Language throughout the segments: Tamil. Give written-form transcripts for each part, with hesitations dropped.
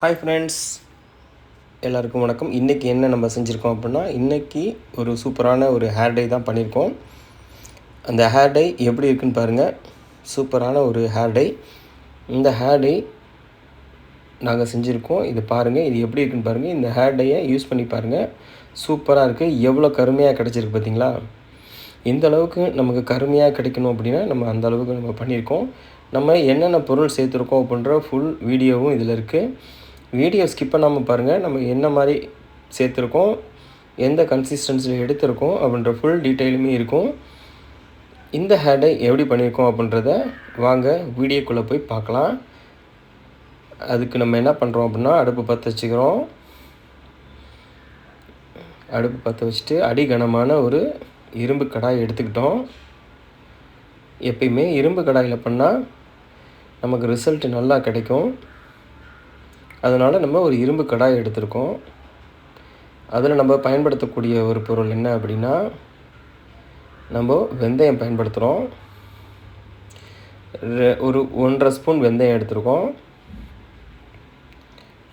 ஹாய் ஃப்ரெண்ட்ஸ், எல்லாருக்கும் வணக்கம். இன்றைக்கி என்ன நம்ம செஞ்சுருக்கோம் அப்படின்னா, இன்றைக்கி ஒரு சூப்பரான ஒரு ஹேர் டை தான் பண்ணியிருக்கோம். அந்த ஹேர் டை எப்படி இருக்குன்னு பாருங்கள். சூப்பரான ஒரு ஹேர் டை. இந்த ஹேர் டை நாங்கள் செஞ்சுருக்கோம். இது பாருங்கள், இது எப்படி இருக்குன்னு பாருங்கள். இந்த ஹேர் டையை யூஸ் பண்ணி பாருங்கள். சூப்பராக இருக்குது. எவ்வளோ கருமையாக கிடச்சிருக்கு பார்த்தீங்களா? இந்த அளவுக்கு நமக்கு கருமையாக கிடைக்கணும் அப்படின்னா நம்ம அந்த அளவுக்கு நம்ம பண்ணியிருக்கோம். நம்ம என்னென்ன பொருள் சேர்த்துருக்கோம் அப்படின்ற ஃபுல் வீடியோவும் இதில் இருக்குது. வீடியோ ஸ்கிப் பண்ணாமல் பாருங்கள். நம்ம என்ன மாதிரி சேர்த்துருக்கோம், எந்த கன்சிஸ்டன்சியில் எடுத்திருக்கோம் அப்படின்ற ஃபுல் டீட்டெயிலுமே இருக்கும். இந்த ஹேர் டை எப்படி பண்ணியிருக்கோம் அப்படின்றத வாங்க வீடியோக்குள்ளே போய் பார்க்கலாம். அதுக்கு நம்ம என்ன பண்ணுறோம் அப்படின்னா, அடுப்பு பற்ற வச்சுக்கிறோம். அடுப்பு பற்ற வச்சுட்டு அடிகனமான ஒரு இரும்பு கடாய் எடுத்துக்கிட்டோம். எப்பயுமே இரும்பு கடாயில் பண்ணால் நமக்கு ரிசல்ட் நல்லா கிடைக்கும். அதனால் நம்ம ஒரு இரும்பு கடாய் எடுத்திருக்கோம். அதில் நம்ம பயன்படுத்தக்கூடிய ஒரு பொருள் என்ன அப்படின்னா, நம்ம வெந்தயம் பயன்படுத்துகிறோம். ஒரு 1.5 ஸ்பூன் வெந்தயம் எடுத்துருக்கோம்.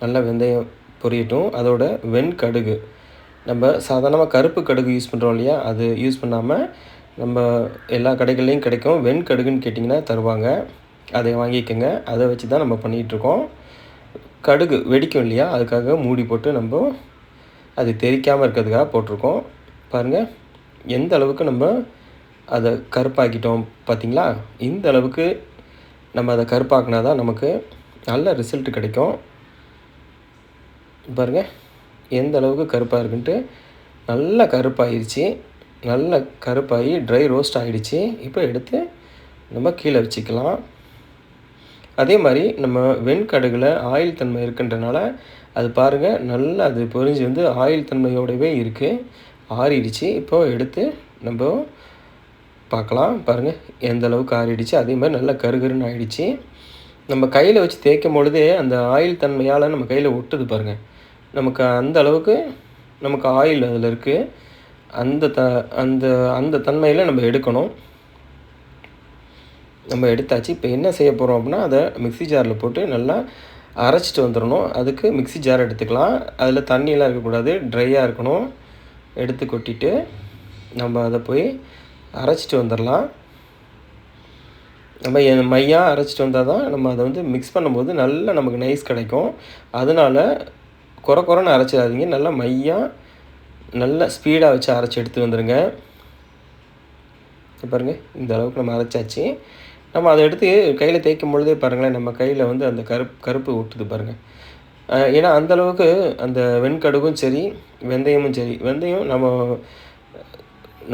நல்லா வெந்தயம் பொரியட்டும். அதோட வெண்கடுகு, நம்ம சாதாரணமாக கருப்பு கடுகு யூஸ் பண்ணுறோம் இல்லையா, அது யூஸ் பண்ணாமல் நம்ம எல்லா கடைகள்லேயும் கிடைக்கும். வெண்கடுகுன்னு கேட்டிங்கன்னா தருவாங்க. அதை வாங்கிக்கோங்க. அதை வச்சு தான் நம்ம பண்ணிகிட்ருக்கோம். கடுகு வெடிக்கும் இல்லையா, அதுக்காக மூடி போட்டு நம்ம அது தெறிக்காமல் இருக்கிறதுக்காக போட்டிருக்கோம். பாருங்கள் எந்த அளவுக்கு நம்ம அதை கருப்பாக்கிட்டோம் பார்த்திங்களா? இந்த அளவுக்கு நம்ம அதை கருப்பாக்கினா தான் நமக்கு நல்ல ரிசல்ட் கிடைக்கும். பாருங்கள் எந்த அளவுக்கு கருப்பாக இருக்குன்ட்டு. நல்லா கருப்பாகிடுச்சு. நல்ல கருப்பாகி ட்ரை ரோஸ்ட் ஆகிடுச்சு. இப்போ எடுத்து நம்ம கீழே வச்சுக்கலாம். அதே மாதிரி நம்ம வெண்கடுகில் ஆயில் தன்மை இருக்குன்றனால அது பாருங்கள் நல்லா அது பொரிஞ்சு வந்து ஆயில் தன்மையோடவே இருக்குது. ஆறிடுச்சு. இப்போது எடுத்து நம்ம பார்க்கலாம். பாருங்கள் எந்த அளவுக்கு ஆறிடுச்சு. அதே மாதிரி நல்லா கருகருன்னு ஆகிடுச்சு. நம்ம கையில் வச்சு தேய்க்கும் பொழுதே அந்த ஆயில் தன்மையால் நம்ம கையில் ஒட்டுது பாருங்கள். நமக்கு அந்த அளவுக்கு நமக்கு ஆயில் அதில் இருக்குது. அந்த அந்த தன்மையில் நம்ம எடுக்கணும். நம்ம எடுத்தாச்சு. இப்போ என்ன செய்ய போகிறோம் அப்படின்னா, அதை மிக்ஸி ஜாரில் போட்டு நல்லா அரைச்சிட்டு வந்துடணும். அதுக்கு மிக்ஸி ஜார் எடுத்துக்கலாம். அதில் தண்ணியெல்லாம் இருக்கக்கூடாது, ட்ரையாக இருக்கணும். எடுத்து கொட்டிட்டு நம்ம அதை போய் அரைச்சிட்டு வந்துடலாம். நம்ம மையாக அரைச்சிட்டு வந்தால் தான் நம்ம அதை வந்து மிக்ஸ் பண்ணும்போது நல்லா நமக்கு நைஸ் கிடைக்கும். அதனால் குறைன்னு அரைச்சிடாதீங்க. நல்லா மையாக நல்லா ஸ்பீடாக வச்சு அரைச்சி எடுத்து வந்துடுங்க. பாருங்கள் இந்த அளவுக்கு நம்ம அரைச்சாச்சு. நம்ம அதை எடுத்து கையில் தேய்க்கும் பொழுதே பாருங்களேன், நம்ம கையில் வந்து அந்த கருப்பு ஒட்டுது பாருங்கள். ஏன்னா அந்தளவுக்கு அந்த வெண்கடுகும் சரி, வெந்தயமும் சரி, வெந்தயம் நம்ம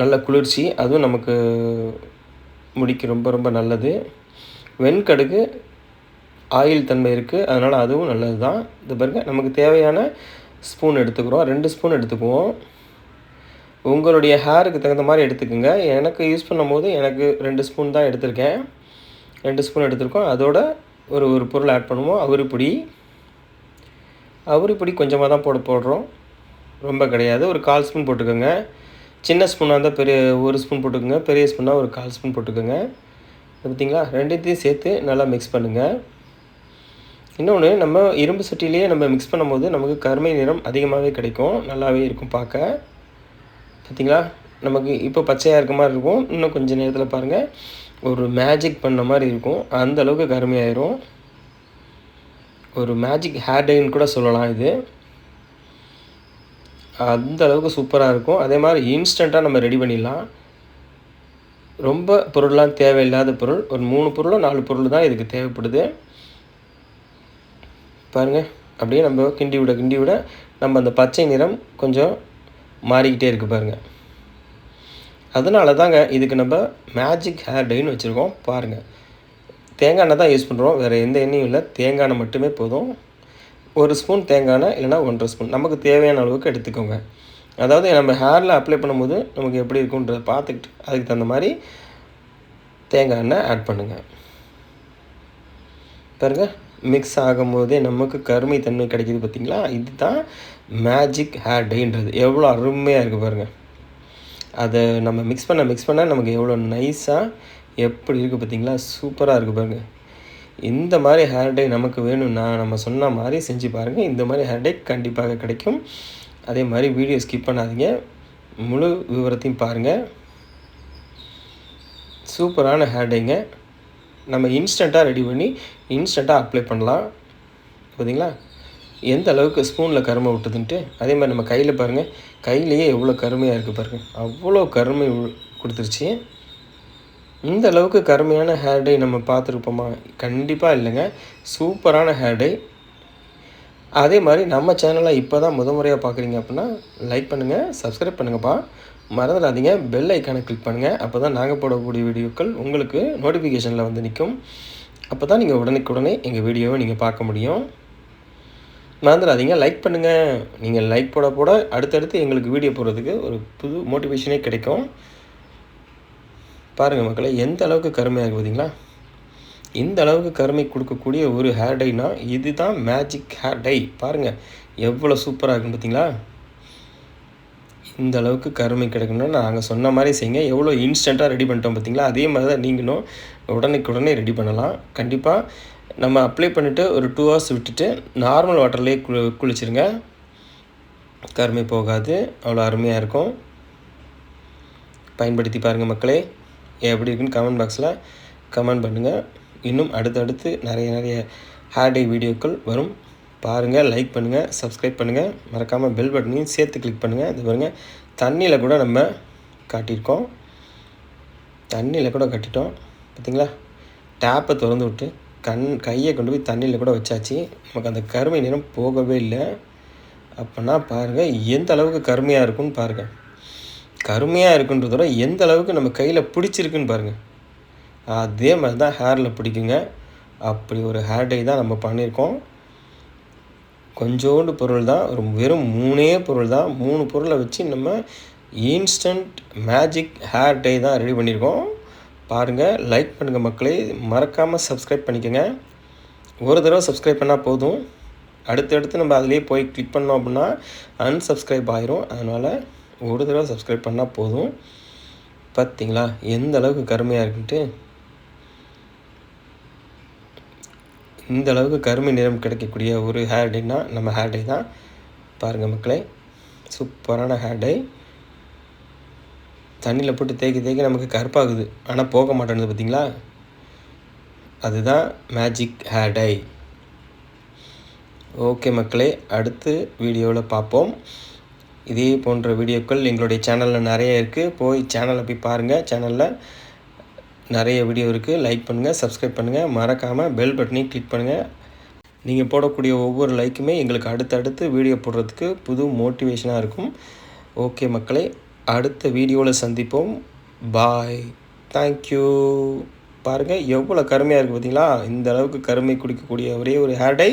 நல்ல குளிர்ச்சி, அதுவும் நமக்கு முடிக்கு ரொம்ப ரொம்ப நல்லது. வெண்கடுகு ஆயில் தன்மை இருக்குது, அதனால் அதுவும் நல்லது தான். இது பாருங்கள் நமக்கு தேவையான ஸ்பூன் எடுத்துக்கிறோம். 2 ஸ்பூன் எடுத்துக்குவோம். உங்களுடைய ஹேருக்கு தகுந்த மாதிரி எடுத்துக்கோங்க. எனக்கு யூஸ் பண்ணும்போது எனக்கு 2 ஸ்பூன் தான் எடுத்திருக்கேன். 2 ஸ்பூன் எடுத்திருக்கோம். அதோட ஒரு பொருள் ஆட் பண்ணுவோம். அவுரி பொடி கொஞ்சமாக தான் போடுறோம், ரொம்ப கிடையாது. ஒரு 1/4 ஸ்பூன் போட்டுக்கோங்க. சின்ன ஸ்பூனாக இருந்தால் 1 ஸ்பூன் போட்டுக்கோங்க. பெரிய ஸ்பூனாக ஒரு 1/4 ஸ்பூன் போட்டுக்கோங்க. பார்த்தீங்களா, ரெண்டுத்தையும் சேர்த்து நல்லா மிக்ஸ் பண்ணுங்கள். இன்னொன்று, நம்ம இரும்பு சட்டிலேயே நம்ம மிக்ஸ் பண்ணும்போது நமக்கு கருமை நிறம் அதிகமாகவே கிடைக்கும். நல்லாவே இருக்கும் பார்க்க. பார்த்திங்களா, நமக்கு இப்போ பச்சையாக இருக்க மாதிரி இருக்கும். இன்னும் கொஞ்சம் நேரத்தில் பாருங்கள் ஒரு மேஜிக் பண்ண மாதிரி இருக்கும். அந்த அளவுக்கு கருமையாயிரும். ஒரு மேஜிக் ஹேர் டைன்னு கூட சொல்லலாம் இது. அந்த அளவுக்கு சூப்பராக இருக்கும். அதே மாதிரி இன்ஸ்டண்ட்டாக நம்ம ரெடி பண்ணிடலாம். ரொம்ப பொருள்லாம் தேவையில்லாத பொருள், ஒரு 3 பொருளோ 4 பொருள் தான் இதுக்கு தேவைப்படுது. பாருங்கள் அப்படியே நம்ம கிண்டி விட நம்ம அந்த பச்சை நிறம் கொஞ்சம் மாறிக்கிட்டே இருக்குது பாருங்கள். அதனால தாங்க இதுக்கு நம்ம மேஜிக் ஹேர் டைன்னு வச்சுருக்கோம். பாருங்கள், தேங்காய் எண்ணெய் தான் யூஸ் பண்ணுறோம், வேறு எந்த எண்ணெயும் இல்லை. தேங்காய் எண்ணெய் மட்டுமே போதும். 1 ஸ்பூன் தேங்காய் எண்ணெய் இல்லைனா 1.5 ஸ்பூன் நமக்கு தேவையான அளவுக்கு எடுத்துக்கோங்க. அதாவது நம்ம ஹேரில் அப்ளை பண்ணும்போது நமக்கு எப்படி இருக்குன்றதை பார்த்துக்கிட்டு அதுக்கு தகுந்த மாதிரி தேங்காய் எண்ணெய் ஆட் பண்ணுங்கள். பாருங்கள் மிக்ஸ் ஆகும்போதே நமக்கு கருமை தன்மை கிடைக்கிது பார்த்திங்களா? இதுதான் மேஜிக் ஹேர் டைன்றது. எவ்வளோ அருமையாக இருக்குது பாருங்கள். அதை நம்ம மிக்ஸ் பண்ண நமக்கு எவ்வளோ நைஸாக எப்படி இருக்குது பார்த்திங்களா? சூப்பராக இருக்குது பாருங்கள். இந்த மாதிரி ஹேர் டை நமக்கு வேணும்னா நம்ம சொன்ன மாதிரி செஞ்சு பாருங்கள். இந்த மாதிரி ஹேர் டை கண்டிப்பாக கிடைக்கும். அதே மாதிரி வீடியோ ஸ்கிப் பண்ணாதீங்க, முழு விவரத்தையும் பாருங்கள். சூப்பரான ஹேர் டைங்க. நம்ம இன்ஸ்டண்ட்டாக ரெடி பண்ணி இன்ஸ்டண்ட்டாக அப்ளை பண்ணலாம். பார்த்தீங்களா எந்த அளவுக்கு ஸ்பூனில் கருமை விட்டுதுன்ட்டு. அதே மாதிரி நம்ம கையில் பாருங்கள், கையிலேயே எவ்வளோ கருமையாக இருக்குது பாருங்கள். அவ்வளோ கருமை கொடுத்துருச்சு. இந்த அளவுக்கு கருமையான ஹேர் டை நம்ம பார்த்துருப்போமா? கண்டிப்பாக இல்லைங்க. சூப்பரான ஹேர் டை. அதே மாதிரி நம்ம சேனலை இப்போ தான் முறையாக பார்க்குறீங்க அப்படின்னா லைக் பண்ணுங்கள், சப்ஸ்கிரைப் பண்ணுங்கப்பா. மறந்துடாதீங்க, பெல் ஐக்கானை கிளிக் பண்ணுங்கள். அப்போ தான் நாங்கள் போடக்கூடிய வீடியோக்கள் உங்களுக்கு நோட்டிஃபிகேஷனில் வந்து நிற்கும். அப்போ தான் நீங்கள் உடனுக்குடனே எங்கள் வீடியோவை நீங்கள் பார்க்க முடியும். மறந்துடாதீங்க, லைக் பண்ணுங்கள். நீங்கள் லைக் போட அடுத்தடுத்து எங்களுக்கு வீடியோ போடுறதுக்கு ஒரு புது மோட்டிவேஷனே கிடைக்கும். பாருங்கள் மக்களே, எந்த அளவுக்கு கருமையாக இருக்குது பார்த்தீங்களா? இந்த அளவுக்கு கருமை கொடுக்கக்கூடிய ஒரு ஹேர் டைனா இது தான் மேஜிக் ஹேர் டை. பாருங்கள் எவ்வளோ சூப்பராக இருக்குன்னு பார்த்தீங்களா? இந்த அளவுக்கு கருமை கிடைக்கணும்னா நாங்கள் சொன்ன மாதிரி செய்யுங்க. எவ்வளோ இன்ஸ்டண்ட்டாக ரெடி பண்ணிட்டோம் பார்த்தீங்களா? அதே மாதிரி தான் நீங்களும் உடனே ரெடி பண்ணலாம். கண்டிப்பாக நம்ம அப்ளை பண்ணிவிட்டு ஒரு 2 hours விட்டுட்டு நார்மல் வாட்டர்லேயே குளிச்சிருங்க. கருமை போகாது, அவ்வளோ அருமையாக இருக்கும். பயன்படுத்தி பாருங்கள் மக்களே. எப்படி இருக்குன்னு கமெண்ட் பாக்ஸில் கமெண்ட் பண்ணுங்கள். இன்னும் அடுத்தடுத்து நிறைய ஹேர் டை வீடியோக்கள் வரும். பாருங்கள், லைக் பண்ணுங்கள், சப்ஸ்கிரைப் பண்ணுங்கள். மறக்காமல் பெல் பட்டனையும் சேர்த்து கிளிக் பண்ணுங்கள். இது பாருங்கள், தண்ணியில் கூட நம்ம காட்டியிருக்கோம். தண்ணியில் கூட கட்டிட்டோம் பார்த்திங்களா? டேப்பை திறந்து விட்டு கையை கொண்டு போய் தண்ணியில் கூட வச்சாச்சு. நமக்கு அந்த கருமை நிறம் போகவே இல்லை. அப்படின்னா பாருங்கள் எந்த அளவுக்கு கருமையாக இருக்குன்னு பாருங்கள். கருமையாக இருக்குன்றதோட எந்த அளவுக்கு நம்ம கையில் பிடிச்சிருக்குன்னு பாருங்கள். அதே மாதிரி தான் ஹேரில் பிடிக்குங்க. அப்படி ஒரு ஹேர் டை தான் நம்ம பண்ணியிருக்கோம். கொஞ்சோண்டு பொருள் தான், வெறும் 3 பொருள் தான். 3 பொருளை வச்சு நம்ம இன்ஸ்டன்ட் மேஜிக் ஹேர் டை தான் ரெடி பண்ணியிருக்கோம். பாருங்கள், லைக் பண்ணுங்கள் மக்களே. மறக்காமல் சப்ஸ்கிரைப் பண்ணிக்கோங்க. ஒரு தடவை சப்ஸ்கிரைப் பண்ணால் போதும். அடுத்தடுத்து நம்ம அதிலே போய் கிளிக் பண்ணோம் அப்படின்னா அன்சப்ஸ்கிரைப் ஆயிரும். அதனால் ஒரு தடவை சப்ஸ்கிரைப் பண்ணால் போதும். பார்த்திங்களா எந்த அளவுக்கு கருமையாக இருக்குன்ட்டு? இந்த அளவுக்கு கருமை நிறம் கிடைக்கக்கூடிய ஒரு ஹேர் டைனா நம்ம ஹேர் டை தான். பாருங்கள் மக்களே, சூப்பரான ஹேர் டை. தண்ணியில் போட்டு தேய்க்க நமக்கு கருப்பாகுது, ஆனால் போக மாட்டேங்குது பார்த்திங்களா? அதுதான் மேஜிக் ஹேர் டை. ஓகே மக்களே, அடுத்து வீடியோவில் பார்ப்போம். இதே போன்ற வீடியோக்கள் எங்களுடைய சேனலில் நிறைய இருக்குது. போய் சேனலை போய் பாருங்கள். சேனலில் நிறைய வீடியோ இருக்குது. லைக் பண்ணுங்கள், சப்ஸ்கிரைப் பண்ணுங்கள். மறக்காமல் பெல் பட்டனையும் கிளிக் பண்ணுங்கள். நீங்கள் போடக்கூடிய ஒவ்வொரு லைக்குமே எங்களுக்கு அடுத்தடுத்து வீடியோ போடுறதுக்கு புது மோட்டிவேஷனாக இருக்கும். ஓகே மக்களே, அடுத்த வீடியோவில் சந்திப்போம். பாய், தேங்க்யூ. பாருங்கள் எவ்வளோ கருமையாக இருக்குது பார்த்தீங்களா? இந்த அளவுக்கு கருமை குடிக்கக்கூடிய ஒரே ஒரு hair dye,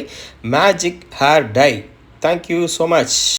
magic hair dye. Thank you so much.